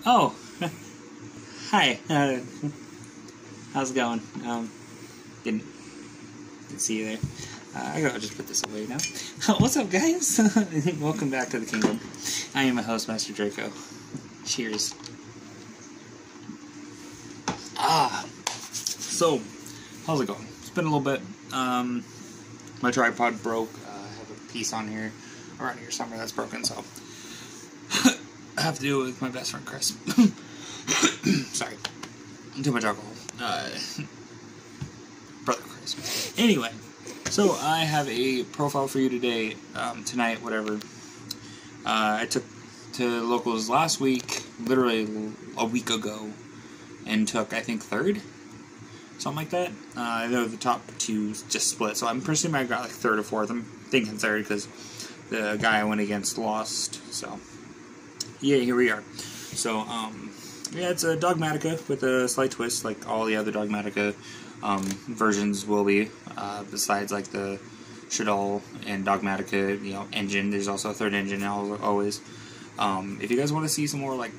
Oh, hi. How's it going? Didn't see you there. I'll just put this away now. What's up, guys? Welcome back to the kingdom. I am your host, Master Draco. Cheers. So, how's it going? It's been a little bit. My tripod broke. I have a piece on here, around here somewhere that's broken, so I have to deal with my best friend Chris. Sorry, too much alcohol. Brother Chris. Anyway, so I have a profile for you today, tonight, whatever. I took to locals last week, literally a week ago, and took, I think, third, something like that. I know the top two just split, so I'm presuming I got like third or fourth. I'm thinking third because the guy I went against lost. So yeah, here we are. So yeah, it's a Dogmatika with a slight twist, like all the other Dogmatika versions will be. Besides like the Shadal and Dogmatika, engine. There's also a third engine always. If you guys want to see some more like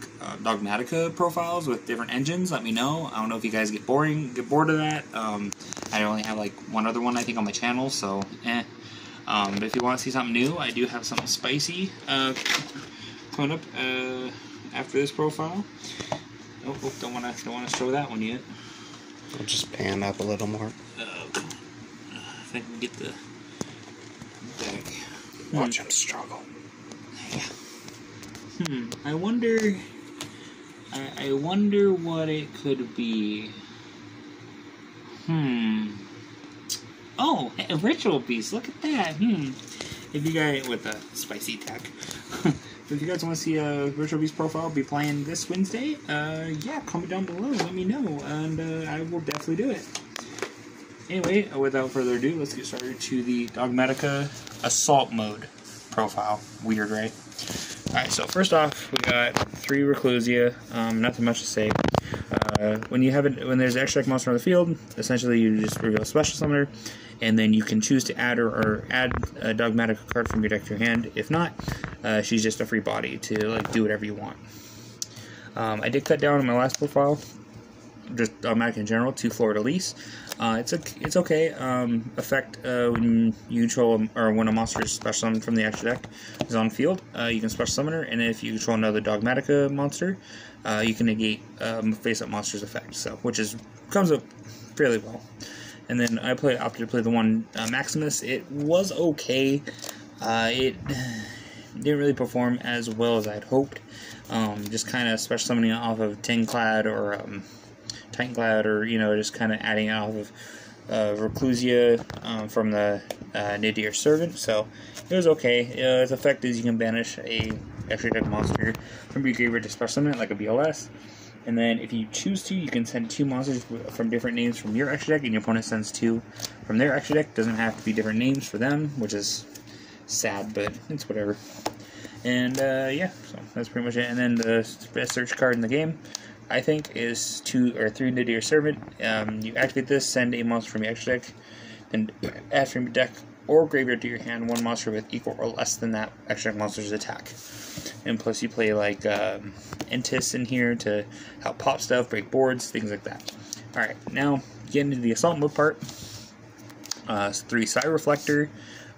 Dogmatika profiles with different engines, let me know. I don't know if you guys get bored of that. I only have like one other one I think on my channel, so but if you want to see something new, I do have something spicy coming up after this profile. Oh, don't want to show that one yet. I'll just pan up a little more. If I can get the back. Watch him struggle. Yeah. I wonder what it could be. Oh, a ritual beast. Look at that. If you guys, with a spicy tech. If you guys want to see a ritual beast profile, I'll be playing this Wednesday. Yeah, comment down below. Let me know, and I will definitely do it. Anyway, without further ado, let's get started to the Dogmatika Assault Mode profile. Weird, right? Alright, so first off, we got 3 Reclusia. Nothing much to say. When there's an extra monster on the field, essentially you just reveal a special summoner, and then you can choose to add or add a Dogmatika card from your deck to your hand. If not, she's just a free body to like do whatever you want. I did cut down on my last profile, just Dogmatika in general, to Fleur-de-Lis. It's okay. Effect when you control or when a monster is special summoned from the extra deck is on field, you can special summon her, and if you control another Dogmatika monster, you can negate face-up monster's effect. So comes up fairly well. And then I opted to play the one Maximus. It was okay. It didn't really perform as well as I'd hoped. Just kind of special summoning off of Tinclad or Titanclad, or just kind of adding it off of Reclusia from the Nadir Servant. So it was okay. Its effect is you can banish a extra deck monster from your graveyard to special summon it like a BLS. And then if you choose to, you can send 2 monsters from different names from your extra deck, and your opponent sends 2 from their extra deck. Doesn't have to be different names for them, which is sad, but it's whatever. And yeah, so that's pretty much it. And then the best search card in the game, I think, is 2 or 3 Nadir Servant. You activate this, send a monster from your extra deck, and add from your deck or graveyard to your hand 1 monster with equal or less than that extra deck monster's attack. And plus you play like Entis in here to help pop stuff, break boards, things like that. Alright, now getting into the assault mode part. 3 Sire Reflector,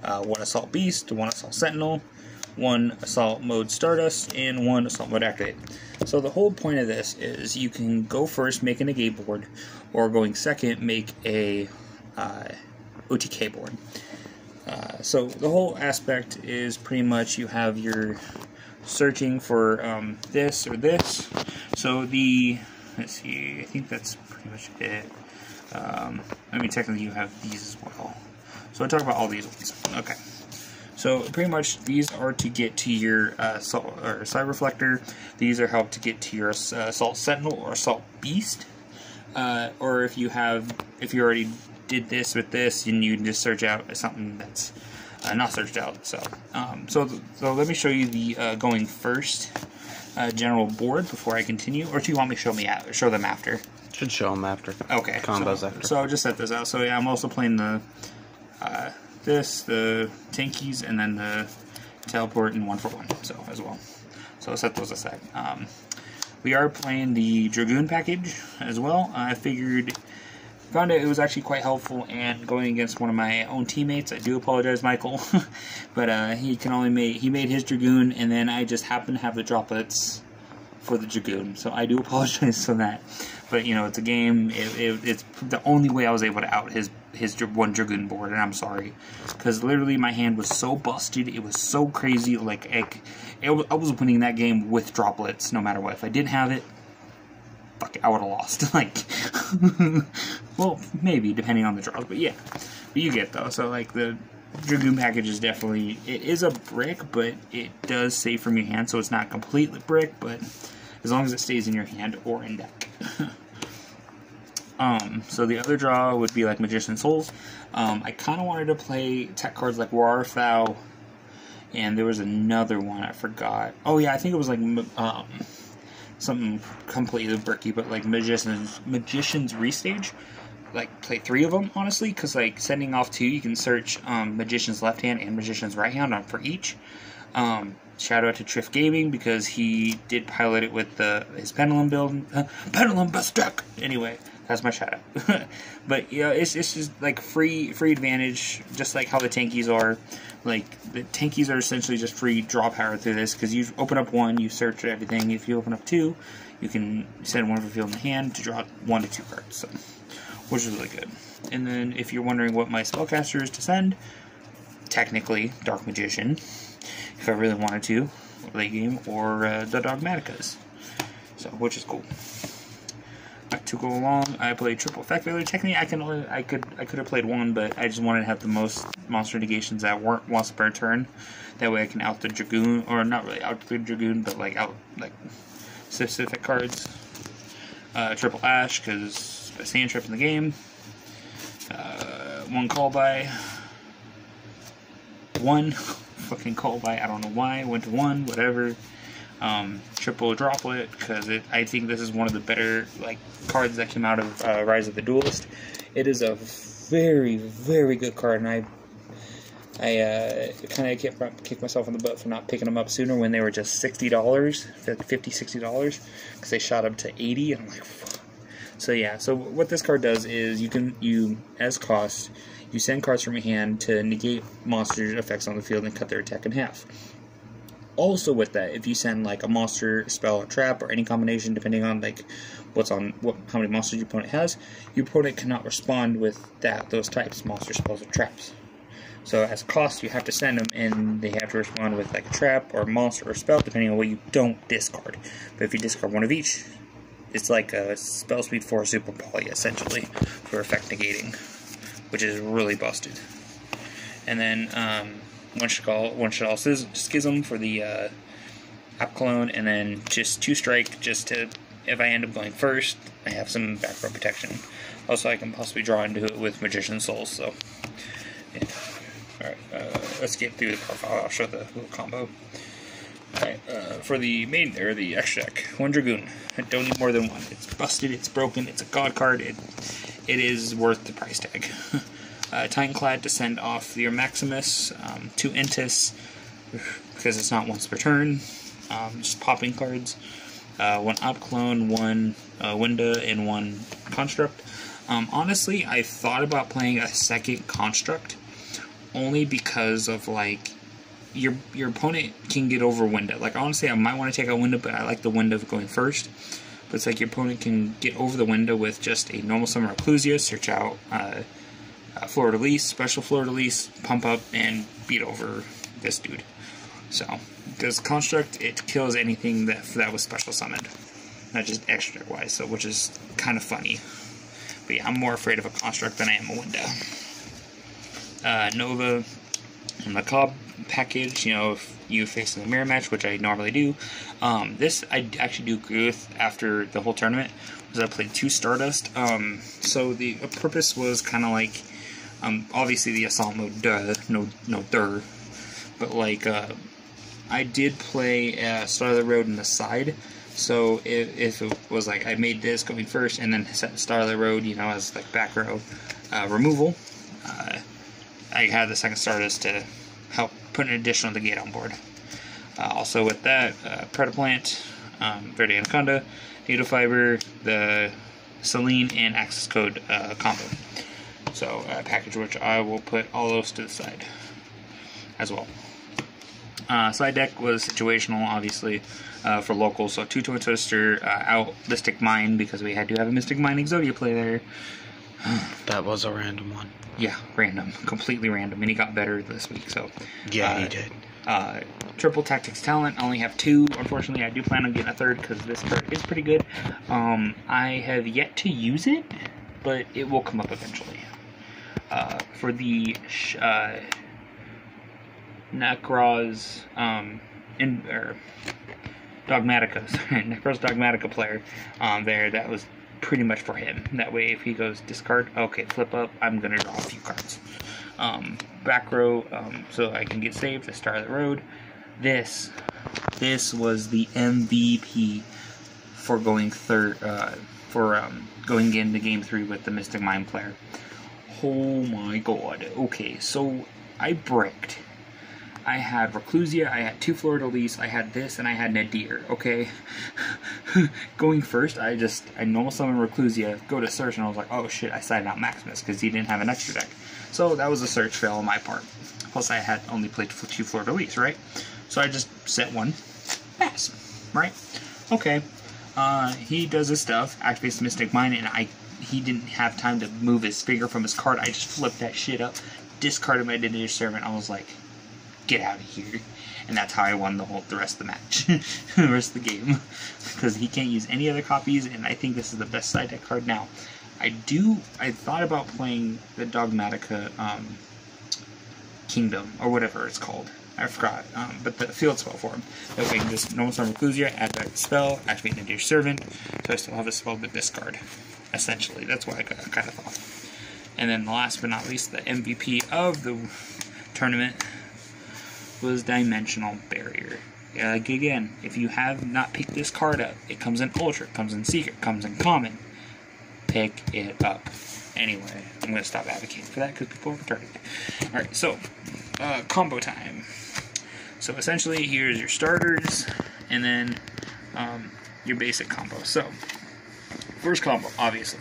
1 Assault Beast, 1 Assault Sentinel, 1 Assault Mode Stardust, and 1 Assault Mode Activate. So the whole point of this is you can go first, make a negate board, or going second, make a OTK board. So the whole aspect is pretty much you have your searching for this or this. So let's see, I think that's pretty much it. Technically you have these as well. So I talk about all these ones. Okay. So pretty much these are to get to your Sire Reflector. These are help to get to your Assault Sentinel or Assault Beast. Or if you already did this with this, and you can just search out something that's not searched out. So let me show you the going first general board before I continue. Or do you want me to show them after? Should show them after. Okay. Combos after. So I'll just set this out. So yeah, I'm also playing the the tankies and then the teleport, and 1 for 1, so as well. So set those aside. We are playing the Dragoon package as well. I found it was actually quite helpful, and going against one of my own teammates. I do apologize, Michael, but he made his Dragoon, and then I just happened to have the droplets for the Dragoon, so I do apologize for that. But you know, it's a game. It's the only way I was able to out his one Dragoon board, and I'm sorry, because literally my hand was so busted. It was so crazy. Like I was winning that game with droplets, no matter what. If I didn't have it, fuck it, I would have lost. Like, well, maybe depending on the draws, but yeah, but you get though. So like the Dragoon package is definitely, it is a brick, but it does save from your hand, so it's not completely brick, but as long as it stays in your hand or in deck. So the other draw would be like Magician's Souls. I kind of wanted to play tech cards like War Thou, and there was another one I forgot. Oh yeah, I think it was like something completely bricky, but like Magician's Restage. Like play 3 of them, honestly, because like sending off 2, you can search Magician's Left Hand and Magician's Right Hand for each. Shout out to Triff Gaming, because he did pilot it with his Pendulum build. Pendulum best deck! Anyway, that's my shout out. But yeah, it's just like free advantage, just like how the tankies are. Like the tankies are essentially just free draw power through this, because you open up 1, you search everything. If you open up 2, you can send 1 of your field in the hand to draw 1 to 2 cards. So, which is really good. And then if you're wondering what my spellcaster is to send, technically Dark Magician, if I really wanted to, late game, or the Dogmatikas, so which is cool. To go along, I played triple effect failure. Technically, I could have played 1, but I just wanted to have the most monster negations that weren't once per turn. That way, I can out the Dragoon, or not really out the Dragoon, but like out like specific cards. Triple Ash, because I sand trip in the game. 1 call by. 1 fucking call by. I don't know why. Went to 1. Whatever. Triple droplet, because I think this is one of the better like cards that came out of Rise of the Duelist. It is a very, very good card, and I kind of kicked myself in the butt for not picking them up sooner when they were just $60, $50-$60, because they shot up to $80, and I'm like, fuck. So yeah, so what this card does is you as cost, you send cards from your hand to negate monster effects on the field and cut their attack in half. Also with that, if you send like a monster, spell, or trap, or any combination depending on like how many monsters your opponent has, your opponent cannot respond with those types, monster, spells, or traps. So as a cost, you have to send them, and they have to respond with like a trap, or monster, or spell, depending on what you don't discard. But if you discard 1 of each, it's like a spell speed 4 super poly, essentially, for effect negating, which is really busted. And then one shot schism for the app clone, and then just 2 strike, just to, if I end up going first, I have some back row protection. Also, I can possibly draw into it with Magician's Souls, so yeah. Alright, let's get through the profile. I'll show the little combo. Alright, for the main, or the extra deck, 1 Dragoon. I don't need more than 1. It's busted, it's broken, it's a god card, it is worth the price tag. Titanclad to send off your Maximus, 2 Entis, because it's not once per turn, just popping cards, 1 Op Clone, 1 Winda, and 1 Construct. Honestly, I thought about playing a second Construct, only because of, like, your opponent can get over Winda. Like, honestly, I might want to take out Winda, but I like the Winda going first. But it's like your opponent can get over the Winda with just a normal Summer Ecclesia, search out Fleur de Lis, special Fleur de Lis, pump up, and beat over this dude. So, because Construct, it kills anything that was special summoned, not just extra deck wise, so which is kind of funny. But yeah, I'm more afraid of a Construct than I am a Winda. Nova and the Cobb package, you know, if you face in the mirror match, which I normally do. This I actually do agree with after the whole tournament, was I played 2 Stardust. So the purpose was kind of like, obviously the assault mode, but like, I did play Star of the Road in the side, so if it was like I made this going first and then set Star of the Road, you know, as like back row removal, I had the second Stardust to help put an additional negate on board. Also with that, Predaplant, Verde Anaconda, Native Fiber, the Selene, and Access Code combo. So package which I will put all those to the side as well. Side deck was situational, obviously, for local. So 2 Twin Twister, out Mystic Mine, because we had to have a Mystic Mine Exodia play there. That was a random one. Yeah, random. Completely random. And he got better this week, so. Yeah, he did. Triple Tactics Talent. I only have 2. Unfortunately, I do plan on getting a 3rd because this card is pretty good. I have yet to use it, but it will come up eventually. For the Necros Dogmatika, sorry, Necros Dogmatika player there, that was pretty much for him. That way, if he goes discard, okay, flip up, I'm gonna draw a few cards. Back row, so I can get saved, the Star of the Road. This was the MVP for going third, going into Game 3 with the Mystic Mine player. Oh my god. Okay, so I bricked. I had Reclusia, I had 2 Fleur-de-Lis, I had this, and I had Nadir, okay? Going first, I normal summon Reclusia, go to search, and I was like, oh shit, I sided out Maximus, because he didn't have an extra deck. So that was a search fail on my part. Plus I had only played 2 Fleur-de-Lis, right? So I just set 1, pass, right? Okay, he does his stuff, activates Mystic Mine, and he didn't have time to move his finger from his card. I just flipped that shit up, discarded my Divinity Servant. I was like, get out of here. And that's how I won the rest of the match. The rest of the game. Because he can't use any other copies, and I think this is the best side deck card now. I thought about playing the Dogmatika Kingdom, or whatever it's called. I forgot. But the field spell for him. That way I can just normal summon Reclusia, add back the spell, activate Nadir Servant, so I still have a spell to discard. Essentially, that's what I kind of thought. And then last but not least, the MVP of the tournament was Dimensional Barrier. Again, if you have not picked this card up, it comes in Ultra, it comes in Secret, it comes in Common. Pick it up. Anyway, I'm going to stop advocating for that because people are retarded. Alright, so, combo time. So essentially, here's your starters, and then your basic combo. So, first combo, obviously.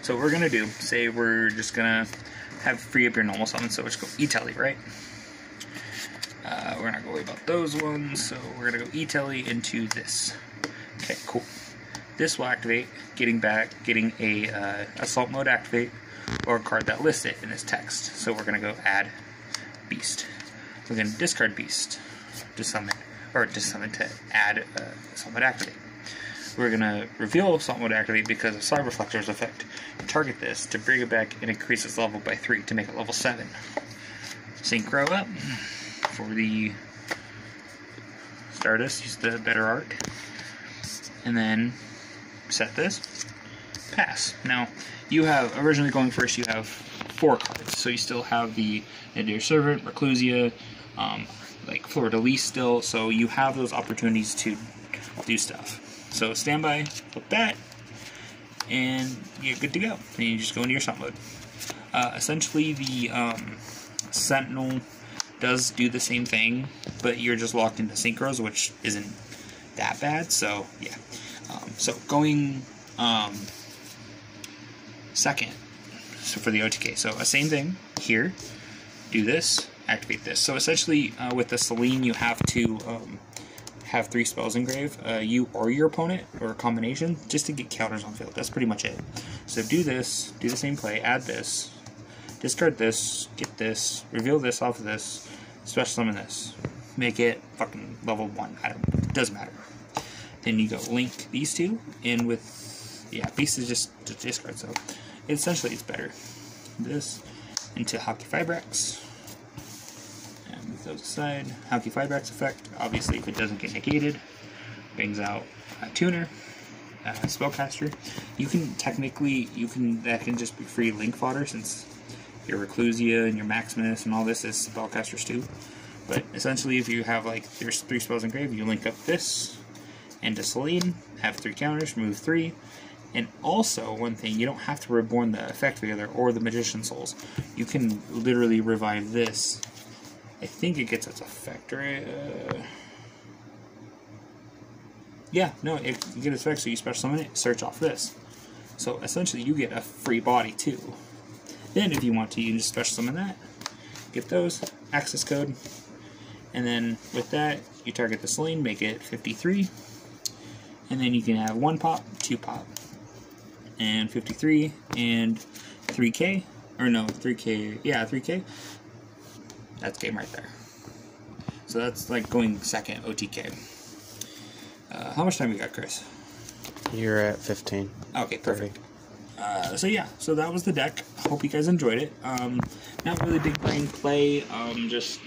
So what we're going to do, say we're just going to have free up your normal summon, so let's go E-Telly, right? We're not going to worry about those ones, so we're going to go E-Telly into this. Okay, cool. This will activate, getting a Assault Mode activate, or a card that lists it in its text. So we're going to go add Beast. We're going to discard Beast to summon, to add Assault Mode activate. We're going to reveal Assault Mode activate because of Cyber Reflector's effect. Target this to bring it back and increase its level by 3 to make it level 7. Synchro up for the Stardust, use the better art. And then set this, pass. Now, you have, originally going first, you have 4 cards. So you still have the Nadir Servant, Reclusia, like Fleur-de-Lis still, so you have those opportunities to do stuff. So standby, flip that, and you're good to go. And you just go into your Assault Mode. Essentially, the Sentinel does do the same thing, but you're just locked into Synchros, which isn't that bad, so yeah. So going second, so for the OTK, so same thing here, do this, activate this. So essentially, with the Selene, you have to have 3 spells engraved, you or your opponent, or a combination, just to get counters on field. That's pretty much it. So do this, do the same play, add this, discard this, get this, reveal this off of this, special summon this, make it fucking level 1. It doesn't matter. Then you go link these two in with, yeah, Beast is just discard, so essentially it's better. This into Hockey Fibrax. And move those aside. Hockey Fibrax effect, obviously if it doesn't get negated, brings out a Tuner, Spellcaster. You can technically, that can just be free link fodder since your Reclusia and your Maximus and all this is Spellcasters too. But essentially if you have like, there's 3 spells engraved, you link up this into Selene, have 3 counters, remove 3. And also, one thing, you don't have to reborn the effect together or the Magician Souls. You can literally revive this I think it gets its effect, right? Yeah, no, it gets its effect, so you special summon it, search off this. So essentially you get a free body too. Then if you want to, you can just special summon that, get those, access code, and then with that, you target the Selene, make it 53, and then you can have 1 pop, 2 pop, and 53, and 3k, or no, 3k, yeah, 3k, that's game right there. So that's like going second OTK. How much time you got, Chris? You're at 15. Okay, perfect. So yeah, so that was the deck. Hope you guys enjoyed it. Not really big brain play, just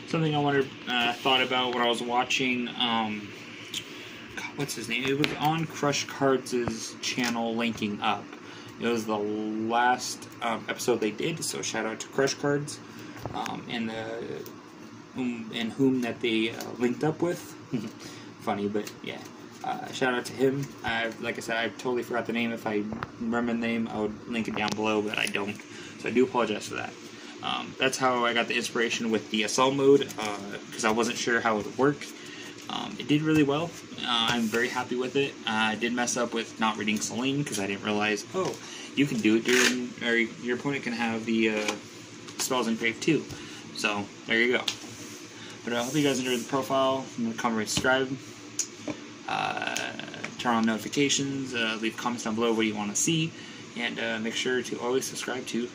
something I thought about when I was watching, God, what's his name? It was on Crush Cards' channel, Linking Up. It was the last episode they did, so shout out to Crush Cards, and whom that they linked up with. Funny, but yeah. Shout out to him. Like I said, I totally forgot the name. If I remember the name, I would link it down below, but I don't. So I do apologize for that. That's how I got the inspiration with the assault mode, because I wasn't sure how it would work. It did really well. I'm very happy with it. I did mess up with not reading Selene, because I didn't realize, oh, you can do it during, or your opponent can have the spells engraved too. So, there you go. But I hope you guys enjoyed the profile. Comment, rate, subscribe. Turn on notifications, leave comments down below what you want to see, and make sure to always subscribe to